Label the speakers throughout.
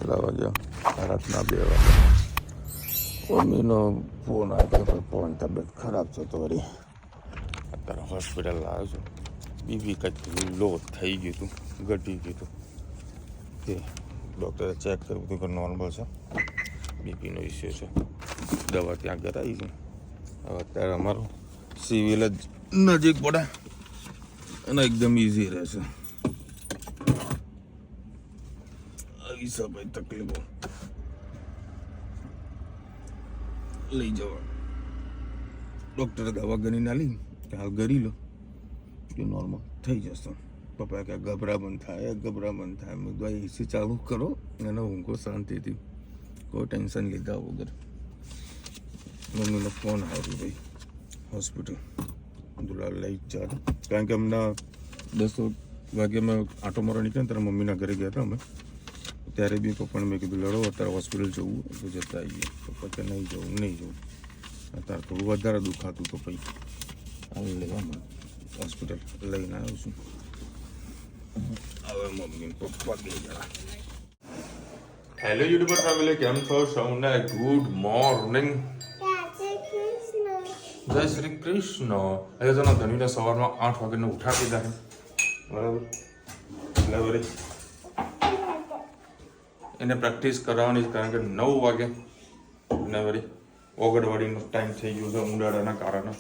Speaker 1: કેટલા વાગ્યા? રાતના 2 વાગ્યા. મમ્મીનો ફોન આવ્યો કે ફોન તબિયત ખરાબ છે તો વળી અત્યારે હોસ્પિટલ આવ્યો છું. બીપી કંઈક લો થઈ ગયું હતું, ઘટી ગયું હતું. તે ડૉક્ટરે ચેક કર્યું હતું કે નોર્મલ છે, બીપીનો ઇસ્યુ છે. દવા ત્યાં કરાવી છે. હવે અત્યારે અમારું સિવિલ જ નજીક પડે અને એકદમ ઇઝી રહેશે. આવી સભાઈ તકલીફો લઈ જવા. ડૉક્ટરે દવા ગણી ના લી કે હાલ ગરી લો કે નોર્મલ થઈ જશે. પપ્પા કે ગભરામણ થાય. મેં કીધું એસી ચાલુ કરો અને ઊંઘો શાંતિથી, કોઈ ટેન્શન લીધા વગર. મમ્મીનો ફોન આવ્યો ભાઈ હોસ્પિટલ દુલાલ લઈ ચાલ, કારણ કે હમણાં 10 વાગે મેં આંટો મારવા નીકળ્યા ત્યારે મમ્મીના ઘરે ગયા હતા અમે. ત્યારે બી પપ્પાને મેં કીધું લડો અત્યારે હોસ્પિટલ જવું તો જતા આવીએ. પપ્પા કે નહીં જવું. અત્યારે થોડું વધારે દુખાતું તો પછી હાલ લેવામાં હોસ્પિટલ લઈને આવ્યો છું. હવે મમ્મી પપ્પા બે જણા. હેલો યુટ્યુબર ફેમિલી, કેમ છો સૌને? Good morning. જય શ્રી કૃષ્ણ. હવે તો ધનુને સવારમાં 8 વાગે ઉઠાડી દીધા છે, બરાબર. એટલે વળી એને પ્રેક્ટિસ કરાવવાની છે, કારણ કે 9 વાગે ને વળી ઓગળવાડીનો ટાઈમ થઈ ગયો છે ઉંડાડાના કારણે.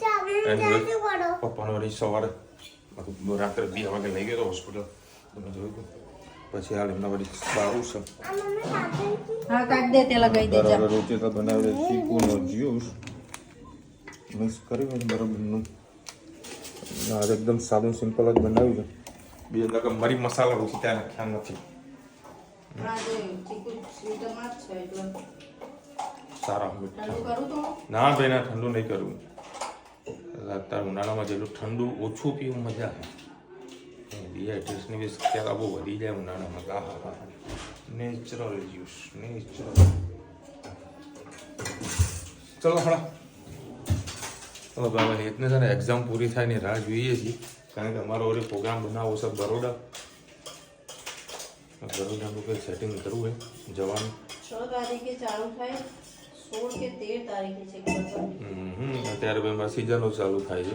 Speaker 1: પપ્પાને વળી સવારે રાત્રે 2 વાગે લઈ ગયો હોસ્પિટલ. તમે જોયું પછી હાલ એમના વળી સારું છે. રોટી તો બનાવે ચીકુનો જ્યુસ મિક્સ કરી બરાબરનું. આજે એકદમ સાદું સિમ્પલ જ બનાવ્યું છે. બીજા કે મરી મસાલા રોટી ત્યાં નાખ્યા નથી. સારા ના ભાઈ ના, ઠંડુ નહીં કરવું. અત્યારે ઉનાળામાં જેટલું ઠંડુ ઓછું પીવું મજા આવે. ડિહાઇડ્રેશનની બી શક્યતા બહુ વધી જાય ઉનાળામાં. Natural juice, natural. ચલો હળા. ચલો ભાઈ હેતને છે ને એક્ઝામ પૂરી થાય ની રાહ જોઈએ છીએ, કારણ કે અમારો ઓલી પ્રોગ્રામ બનાવવો છે બરોડાનું કંઈ સેટિંગ કરવું હોય જવાનું.
Speaker 2: 6 તારીખે ચાલુ થાય, 16 કે 13 તારીખે છે.
Speaker 1: અત્યારે ભાઈ સિઝનો ચાલુ થાય છે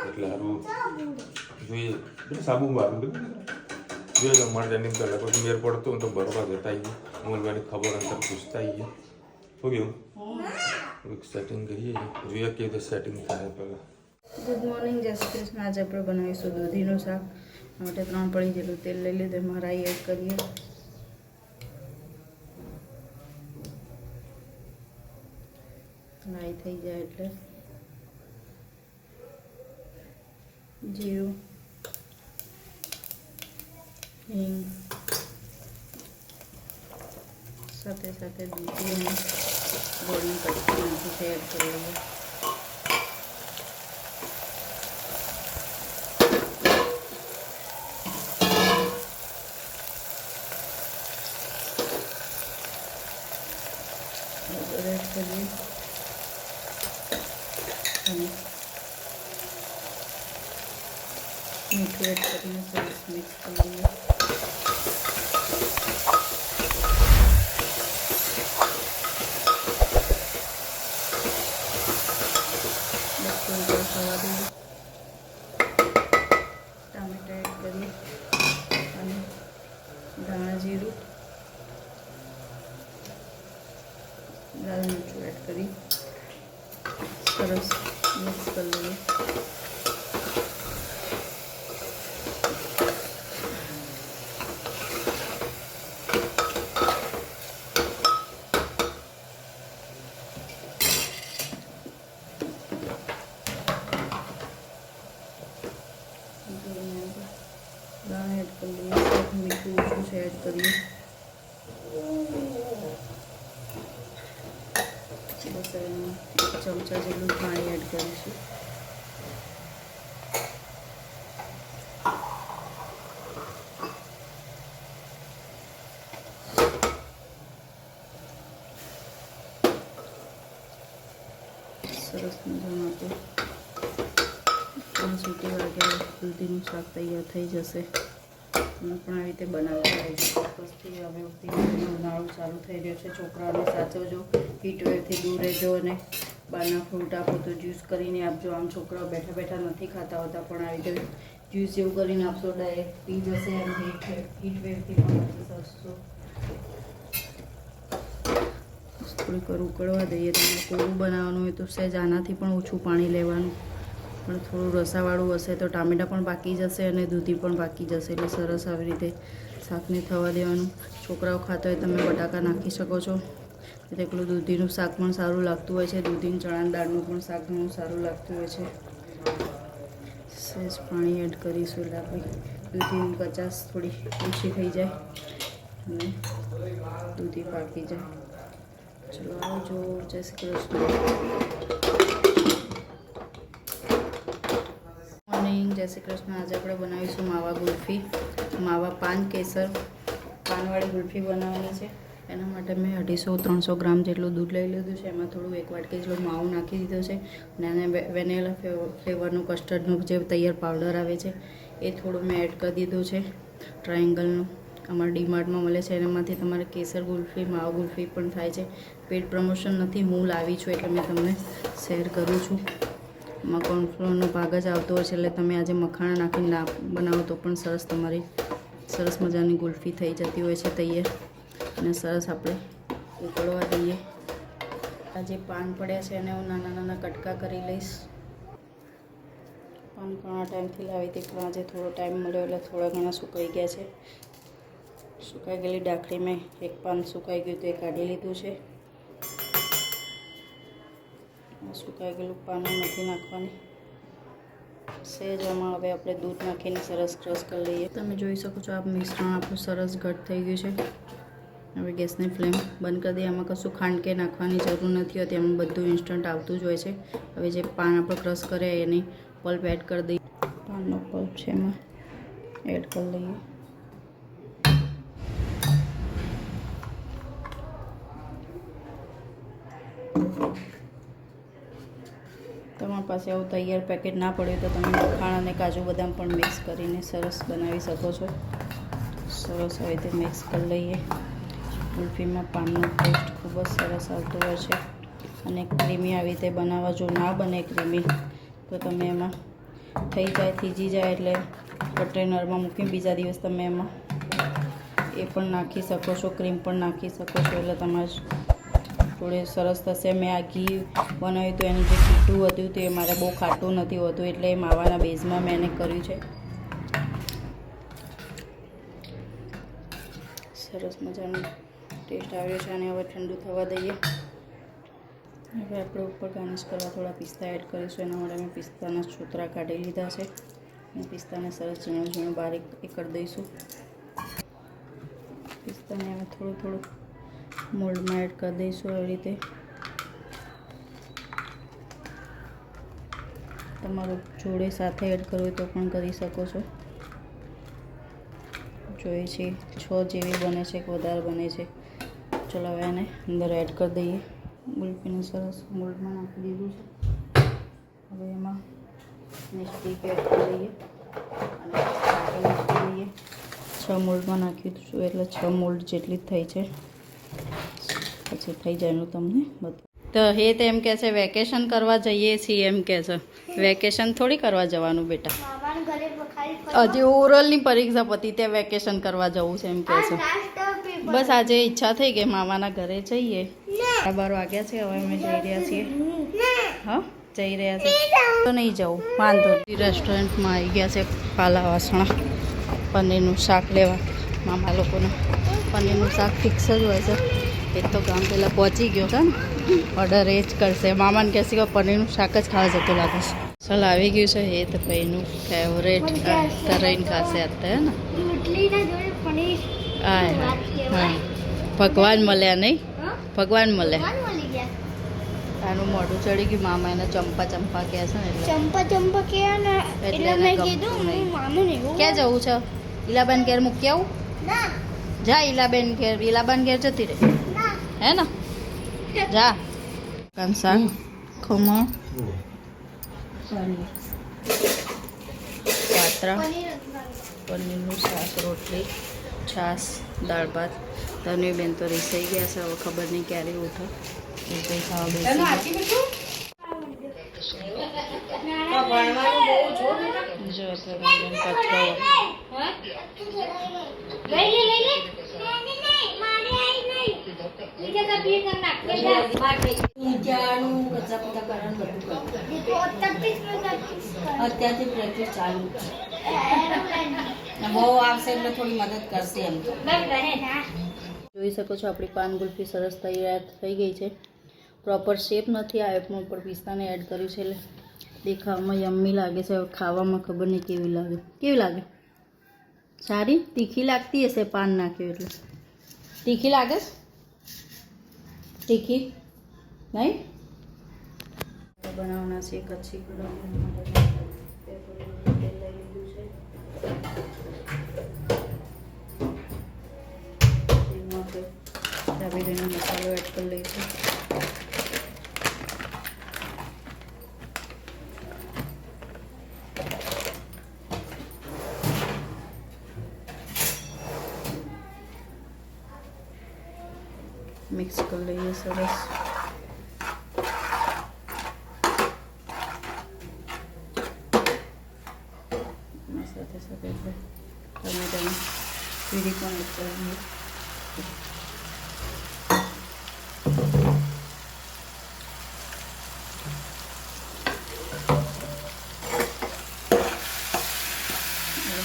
Speaker 1: એટલે સારું જોઈએ. સાબુ મારું જોઈએ અમારે ટ્રેનિંગ કરે પછી મેર પડતો હોય તો બરોડા જતા આવીએ. અમલવાની ખબર અંતર પૂછતા આવીએ. શું કેવું સેટિંગ કરીએ જોઈએ કેવી રીતે સેટિંગ થાય પહેલાં.
Speaker 2: ગુડ મોર્નિંગ, જય શ્રી કૃષ્ણ. આજે આપણે બનાવીશું દૂધીનું શાક. માટે 3 પડી જેટલું તેલ લઈ લીધું, એમાં રાઈ એડ કરીએ. રાઈ થઈ જાય એટલે જીરું, હિંગ, સાથે સાથે દૂધી અને ગોળની કટકી નાખી એડ કરી લઈએ. એડ કરીએ અને મીઠું એડ કરીને સરસ મિક્સ કરી લઈએ. થવા દઈએ. ટામેટા એડ કરીએ અને ધાણા જીરું, લાલ મરચું એડ કરી સરસ મિક્સ કરી લઈએ. દાણા એડ કરી લઈએ. મીઠું ઓછું છે એડ કરીએ. બસ એમાં 1 ચમચા જેટલું પાણી એડ કરીશું. સરસ મજાનું આપણું 5 સીટી વાગ્યા દૂધીનું શાક તૈયાર થઈ જશે. તમે પણ આવી રીતે બનાવતા રહેજો. આજથી હવે ઉનાળો ચાલુ થઈ રહ્યો છે. છોકરાઓને સાચવજો, હીટવેવથી દૂર રહેજો અને બહારના ફ્રૂટ આપો તો જ્યુસ કરીને આપજો. આમ છોકરાઓ બેઠા બેઠા નથી ખાતા હોતા, પણ આવી રીતે જ્યુસ એવું કરીને આપશો ડાયરેક્ટ પી જશે. એમ હીટવેવથી પણ બચી શકશો. થોડીક વાર ઉકળવા દઈએ. તમારે કોરું બનાવવાનું હોય તો સહેજ આનાથી પણ ઓછું પાણી લેવાનું, પણ થોડું રસાવાળું હશે તો ટામેટાં પણ પાકી જશે અને દૂધી પણ પાકી જશે. એટલે સરસ આવી રીતે શાકને થવા દેવાનું. છોકરાઓ ખાતા હોય તમે બટાકા નાખી શકો છો. એકલું દૂધીનું શાક પણ સારું લાગતું હોય છે. દૂધીનું ચણાની દાળનું પણ શાક ઘણું સારું લાગતું હોય છે. સહેજ પાણી એડ કરીશું એટલે આપણી દૂધીની કચાશ થોડી ઓછી થઈ જાય અને દૂધી પાકી જાય. ચલો આવજો. જય શ્રી કૃષ્ણ. મોર્નિંગ. જય શ્રી કૃષ્ણ. આજે આપણે બનાવીશું માવા ગુલ્ફી. માવા પાન કેસર પાનવાળી ગુલ્ફી બનાવવાની છે. એના માટે મેં 250-300 ગ્રામ જેટલું દૂધ લઈ લીધું છે. એમાં થોડું 1 વાટકી જેટલો માવો નાખી દીધો છે અને આને વેનીલા ફ્લેવરનું કસ્ટર્ડનું જે તૈયાર પાવડર આવે છે એ થોડું મેં એડ કરી દીધું છે. ટ્રાયેંગલનું અમારા ડીમાર્ટમાં મળે છે. એનામાંથી તમારે કેસર ગુલ્ફી માવા ગુલ્ફી પણ થાય છે. પેડ પ્રમોશન નથી, હું લાવી છું એટલે મેં તમને શેર કરું છું. એમાં કોર્નફ્લોરનો ભાગ જ આવતો હોય છે, એટલે તમે આજે મખાણા નાખીને બનાવો તો પણ સરસ તમારી સરસ મજાની ગુલ્ફી થઈ જતી હોય છે તૈયાર. અને સરસ આપણે ઉકળવા દઈએ. આ જે પાન પડ્યા છે એને હું નાના નાના કટકા કરી લઈશ. પાન ઘણા ટાઈમથી લાવી હતી, પણ આજે થોડો ટાઈમ મળ્યો એટલે થોડા ઘણા સુકાઈ ગયા છે. સુકાઈ ગયેલી ડાખડી મેં એક પાન સુકાઈ ગયું તો એ કાઢી લીધું છે. સુકાઈ ગયેલું પાન નથી નાખવાની. સહેજ આમાં હવે આપણે દૂધ નાખીને સરસ ક્રશ કરી લઈએ. તમે જોઈ શકો છો આ મિશ્રણ આપણું સરસ ઘટ થઈ ગયું છે. હવે ગેસની ફ્લેમ બંધ કરી દઈએ. આમાં કશું ખાંડ કે નાખવાની જરૂર નથી હોતી, એમાં બધું ઇન્સ્ટન્ટ આવતું જ હોય છે. હવે જે પાન આપણે ક્રશ કર્યા એની પલ્પ એડ કરી દઈએ. પાનનો પલ્પ છે એમાં એડ કરી લઈએ. તમારી પાસે આવું તૈયાર પેકેટ ના પડ્યું તો તમે મખાણા અને કાજુ બદામ પણ મિક્સ કરીને સરસ બનાવી શકો છો. સરસ આવી રીતે મિક્સ કરી લઈએ. ગુલ્ફીમાં પાનનો ટેસ્ટ ખૂબ જ સરસ આવતો હોય છે અને ક્રીમી આવી રીતે બનાવવા. જો ના બને ક્રીમી તો તમે એમાં થઈ જાય થીજી જાય એટલે કન્ટેનરમાં મૂકીને બીજા દિવસ તમે એમાં એ પણ નાખી શકો છો, ક્રીમ પણ નાખી શકો છો, એટલે તમારે થોડે સરસ થશે. મેં આ ઘી બનાવ્યું હતું, એનું જે ખીટું હતું તે મારે બહુ ખાટું નથી હોતું, એટલે એ માવાના બેઝમાં મેં એને કર્યું છે. સરસ મજાનો ટેસ્ટ આવ્યો છે અને હવે ઠંડુ થવા દઈએ. હવે આપણે ઉપર ગાર્નિશ કરવા થોડા પિસ્તા એડ કરીશું. એના માટે મેં પિસ્તાના છોતરા કાઢી લીધા છે અને પિસ્તાને સરસ ઝીણું ઝીણું બારીક એ કરી દઈશું. પિસ્તાને હવે થોડું થોડું મોલ્ડમાં એડ કરી દઈશું. આવી રીતે તમારું જોડે સાથે એડ કરવું તો પણ કરી શકો છો. જોઈએ છે 6 જેવી બને છે કે વધારે બને છે. ચલો હવે એને અંદર એડ કરી દઈએ. ગુલ્ફીને સરસ મોલ્ડમાં નાખી દીધું છે. હવે એમાં સ્ટીક એડ કરી દઈએ અને નાખી દઈએ. 6 મોલ્ડમાં નાખ્યું છું એટલે 6 મોલ્ડ જેટલી જ થઈ છે. પછી થઈ જાય એનું તમને બધું. તો હે તો એમ કહે છે વેકેશન કરવા જઈએ છીએ એમ કહે છે. વેકેશન થોડી કરવા જવાનું બેટા, હજી ઓરલની પરીક્ષા પતી ત્યાં વેકેશન કરવા જવું છે એમ કહે છે. બસ આજે ઈચ્છા થઈ ગઈ મામાના ઘરે જઈએ. 12 વાગ્યા છે, હવે અમે જઈ રહ્યા છીએ. હા જઈ રહ્યા છે તો નહીં જવું વાંધો. રેસ્ટોરન્ટમાં આવી ગયા છે પાલા વાસણા પનીરનું શાક લેવા. મામા લોકોનું પનીરનું શાક ફિક્સ જ હોય છે. એ તો ગામ પહેલાં પહોંચી ગયો છે ને, ઓર્ડર એ જ કરશે. મામાને કહેશે કે પનીરનું શાક જ ખાવા જતું લાગે છે. ચાલ આવી ગયું છે એ તો ભાઈનું ફેવરેટ તરાઈને ખાશે અત્યારે ને. હા હા ભગવાન મળ્યા નહીં, ભગવાન મળ્યા. આનું મોઢું ચડી ગયું. મામા એને ચંપા ચંપા કહે છે ને એટલે
Speaker 3: ચંપા કે ને એટલે મેં કીધું મામું એવું.
Speaker 2: ક્યાં જવું છે? ઈલાબેન ઘેર મૂકી આવું? જા ઈલાબેન ઘેર, ઈલાબેન ઘેર જતી રહે હે ને. જા કંસાર ખમણ પાત્રા પનીરનું શાક રોટલી છાશ, દાળ ભાત. ધનુબેન તો રીસાઈ ગયા છે, હવે ખબર નહીં ક્યારે ઉઠો. એ કંઈ ખાવા બેસી જો ધનુબેન કચરો અત્યારથી પ્રેક્ટિસ ચાલુ બહુ આવશે એટલે થોડી મદદ કરશે એમ. જોઈ શકો છો આપણી પાન ગુલ્ફી સરસ તૈયાર થઈ ગઈ છે. પ્રોપર શેપ નથી આવ્યો પણ ઉપર પિસ્તાને એડ કર્યું છે એટલે દેખાવામાં યમ્મી લાગે છે. હવે ખાવામાં ખબર નહીં કેવી લાગે. કેવી લાગે? સારી તીખી લાગતી હશે પાન નાખ્યું એટલે. તીખી લાગે? તીખી નહીં બનાવવાના છે કચ્છી કઢી દાબેલીનો મસાલો એડ કરી લઈશું. મિક્સ કરી લઈએ સરસ. સાથે સાથે ટમેટાની પ્યુરી પણ એડ કરીએ.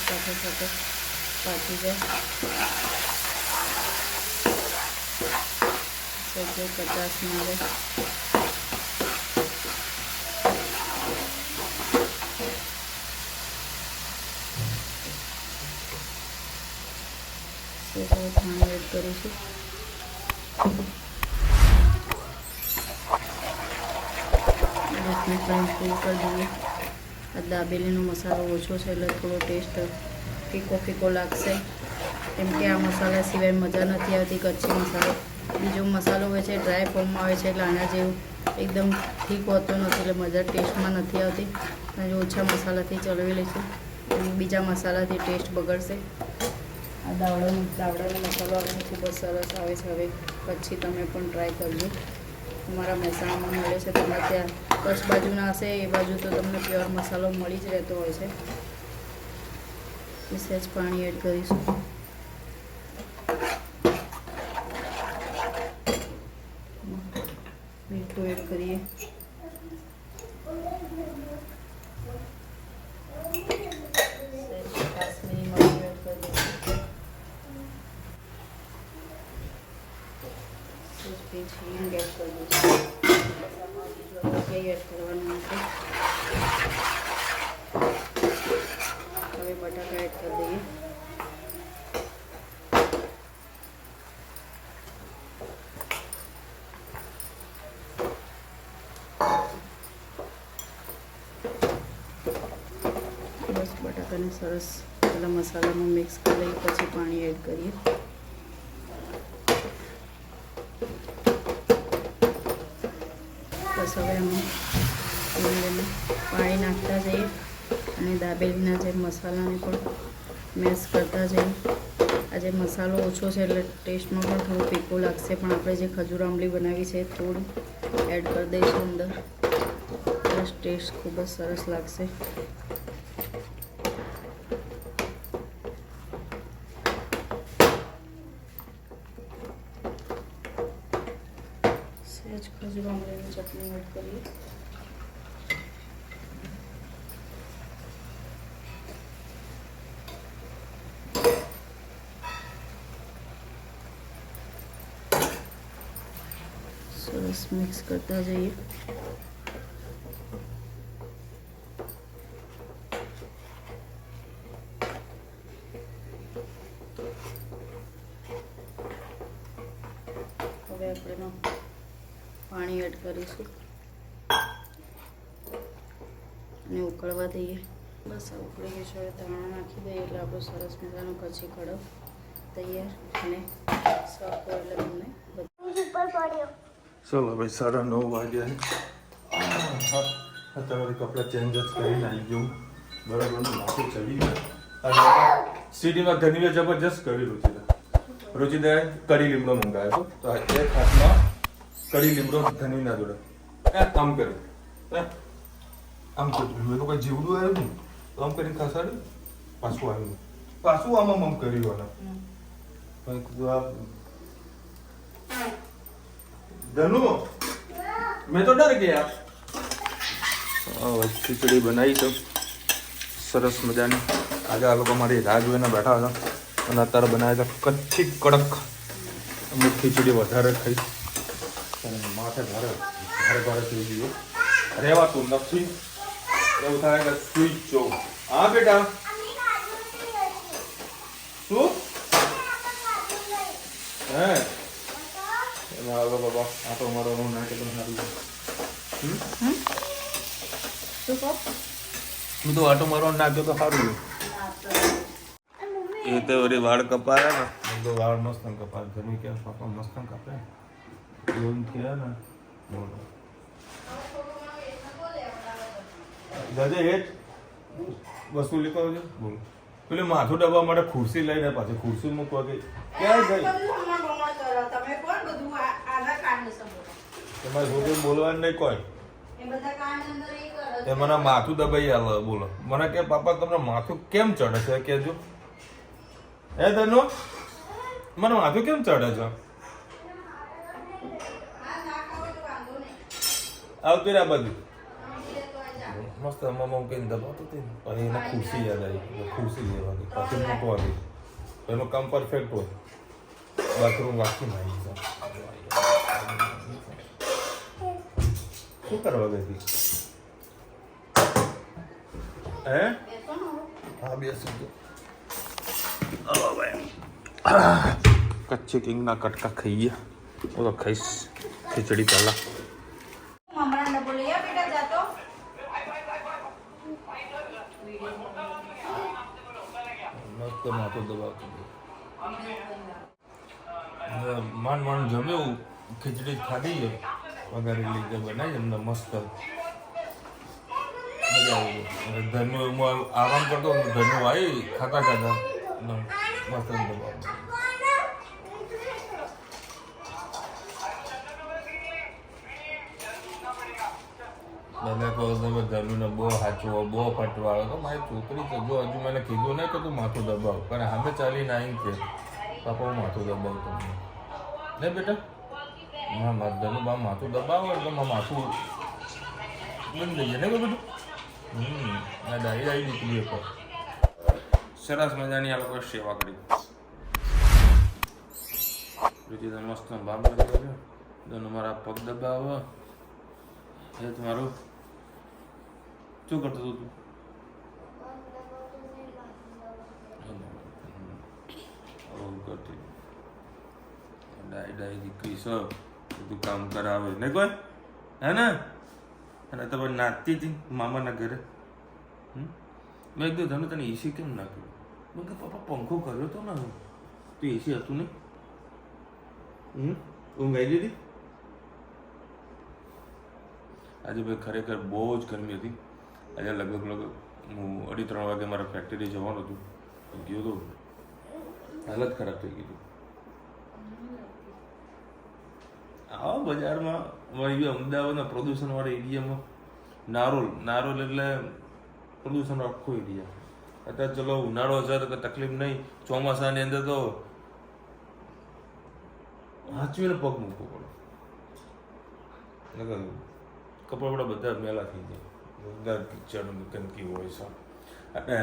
Speaker 2: સાથે સાથે પાકી જાય સજ્જે 50 મળે. ધાણા એડ કરીશું. ફ્રાય ફૂલ કરી દઈએ. આ દાબેલીનો મસાલો ઓછો છે એટલે થોડો ટેસ્ટ ફીકો ફીકો લાગશે, કેમ કે આ મસાલા સિવાય મજા નથી આવતી. કચ્છી મસાલો બીજો મસાલો હોય છે ડ્રાય ફોર્મમાં આવે છે એટલે આના જેવું એકદમ ઠીક હોતો નથી એટલે મજા ટેસ્ટમાં નથી આવતી. અને ઓછા મસાલાથી ચલાવી લઈશું, બીજા મસાલાથી ટેસ્ટ બગડશે. આ દાવડાનો મસાલો આવે છે ખૂબ જ સરસ આવે છે. હવે પછી તમે પણ ટ્રાય કરજો. અમારા મહેસાણામાં મળે છે, તમારે ત્યાં કચ્છ બાજુના હશે એ બાજુ તો તમને પ્યોર મસાલો મળી જ રહેતો હોય છે. સહેજ પાણી એડ કરીશું. મીઠું એડ કરીએ. કાશ્મીરી મરચું એડ કરીએ. હિંગ એડ કરી દઈશું. એડ કરવાનું છે. હવે બટાકા એડ કરી દઈએ. બસ બટાકાને સરસ પેલા મસાલામાં મિક્સ કરી લઈએ, પછી પાણી એડ કરીએ. બસ હવે અમે પાણી નાખતા જઈએ અને દાબેલીના જે મસાલાને પણ મેશ કરતા જઈએ. આજે મસાલો ઓછો છે એટલે ટેસ્ટમાં પણ થોડું ફીકું લાગશે, પણ આપણે જે ખજૂર આંબલી બનાવી છે થોડું એડ કરી દઈશું અંદર. પ્લસ ટેસ્ટ ખૂબ જ સરસ લાગશે. સહેજ ખજૂર આંબલીની ચટણી એડ કરીએ. સરસ મિક્સ કરતા જઈએ. હવે આપણે પાણી એડ કરીશું અને ઉકળવા દઈએ. બસ આ ઉકળી ગયું છે. હવે ધાણા નાખી દઈએ એટલે આપણો સરસ મજાનો કચ્છી કડો તૈયાર અને સર્વ કરો એટલે તમને
Speaker 1: ચલો ભાઈ 9:30 વાગ્યા છે. અત્યારે કપડાં ચેન્જ જ કરીને આવી ગયું બરાબર. માથું ચડી ગયું. સિટીમાં ધનીએ જબરજસ્ત કરી રુચિદાએ કઢી લીમડો મંગાવ્યો હતો તો એક હાથમાં કઢી લીમડો ધનીના જોડે આમ કરે આમ કર્યું તો કઈ જીવડું આવ્યું ને તો આમ કરીને ખસાડ્યું પાછું આમાં આમ કર્યું ધનુ મેં તો ડર ગયા ખીચડી બનાવી તો સરસ મજાની આજે આ લોકો મારી રાહ જોઈને બેઠા હતા અને અત્યારે બનાવ્યા હતા કચ્છી કડક અમે ખીચડી વધારે ખાઈ માથે ભારે ભારે થઈ ગયું રહેવાતું નથી એવું થાય કે સુઈ જો હા બેટા શું હે એમાં હાલો બાબા આ તો મારો નાટક પણ સારું હું તો આટો મારવા નાખ્યો તો સારું એ તો વળી વાળ કપાયા ને હું તો વાળ મસ્ત કપાય ઘણી કે પાપા મસ્ત કાપે એવું થયા ને બોલો દાદા હેઠ વસ્તુ લીધો છે બોલો પેલું માથું ડબ્બા માટે ખુરશી લઈને પાછી ખુરશી મૂકવા ગઈ ક્યાં ગઈ તમારે છોકરી બોલવાનું નહીં કોઈ એ મને માથું દબાઈ આલો બોલો મને કે પાપા તમને માથું કેમ ચડે છે કેજો હે ધનુ મને માથું કેમ ચડે છે આવતી રા બધી મસ્ત મમ્મા કઈ દબાવતો હતી અને એને ખુરશી યાદ આવી ખુરશી લેવાની પાછી મૂકવાની એનું કામ પરફેક્ટ હોય બાથરૂમ વાંચી નાખી શું કરવા ગઈ હે હા બેસી કચ્છી કિંગના કટકા ખાઈએ હું તો ખાઈશ ખીચડી પહેલા મસ્ત માથું દબાવતું માંડ જમ્યું ખીચડી ખાધી વઘારેલી જે બનાવી એમને મસ્ત મજા આવી ગઈ ધનુ હું આરામ કરતો ધનુ આવી ખાતા મસ્ત દબાવ મને કહો તમે ધનુને બહુ સાચવો બહુ ફટવાળો તો મારી છોકરી તો જો હજુ મને કીધું નહીં કે તું માથું દબાવ પણ સામે ચાલીને આવીને કે પાપા હું માથું દબાવું તમને નહીં બેટા હા મારા ધનુ બા માથું દબાવો એટલે માથું બંધ થઈ જાય ને બધું ડાયરી આવી નીકળી પર સરસ મજાની આ લોકોએ સેવા કરી રુચિ મસ્ત બાપ કર્યો ધનુ મારા પગ દબાવો એ તમારું શું કરતો હતો તું કરતી ડાઈ દીકરી સર બધું કામ કરાવે ને કોઈ હે ને અને તમે નાચતી હતી મામાના ઘરે મેં એકદમ ધનુ તને એસી કેમ નાખ્યું મેં કે પપ્પા પંખો કર્યો હતો ને તો એસી હતું નહીં ઊંઘ આવી દીધી આજે ભાઈ ખરેખર બહુ જ ગરમી હતી આજે લગભગ હું 2:30 વાગે મારા ફેક્ટરી જવાનું હતું ગયો તો હાલત ખરાબ થઈ ગઈ હતી આવો બજારમાં એવી અમદાવાદના પ્રદૂષણવાળા એરિયામાં નારોલ એટલે પ્રદૂષણનો આખો એરિયા અત્યારે ચલો ઉનાળો હશે તો તકલીફ નહીં ચોમાસાની અંદર તો હાચવીને પગ મૂકવો પડે કપડા બપડા બધા મેલા થઈ જાય બધા કિચડ ગંદકી હોય છે અને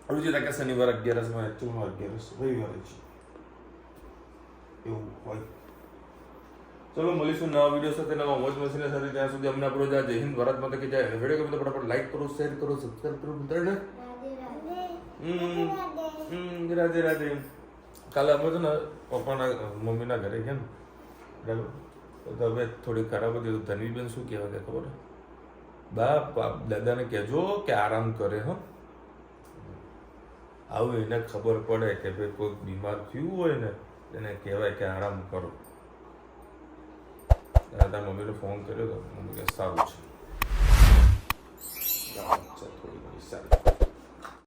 Speaker 1: હવે જે કે શનિવાર 11 એકચ્યુઅલમાં 11 રવિવારે છે એવું હોય ચલો મળીશું નવા વિડીયો સાથે નવા મોજ મસ્તીના સાથે ત્યાં સુધી અમને આપણો જય હિન્દ ભારત માતા કી જય વિડીયો ગમે તો ફટાફટ લાઈક કરો શેર કરો સબસ્ક્રાઇબ કરો બધાને રાધે રાધે કાલે અમે તો ને પપ્પાના મમ્મીના ઘરે ગયા ને બરાબર તો હવે થોડી ખરાબ હતી તો ધનવીબેન શું કહેવા કે ખબર બાપ દાદાને કહેજો કે આરામ કરે હો આવું એને ખબર પડે કે ભાઈ કોઈ બીમાર થયું હોય ને એને કહેવાય કે આરામ કરો દાદા મમ્મીને ફોન કર્યો તો મમ્મી કે સારું છે થોડી ઘણી સારી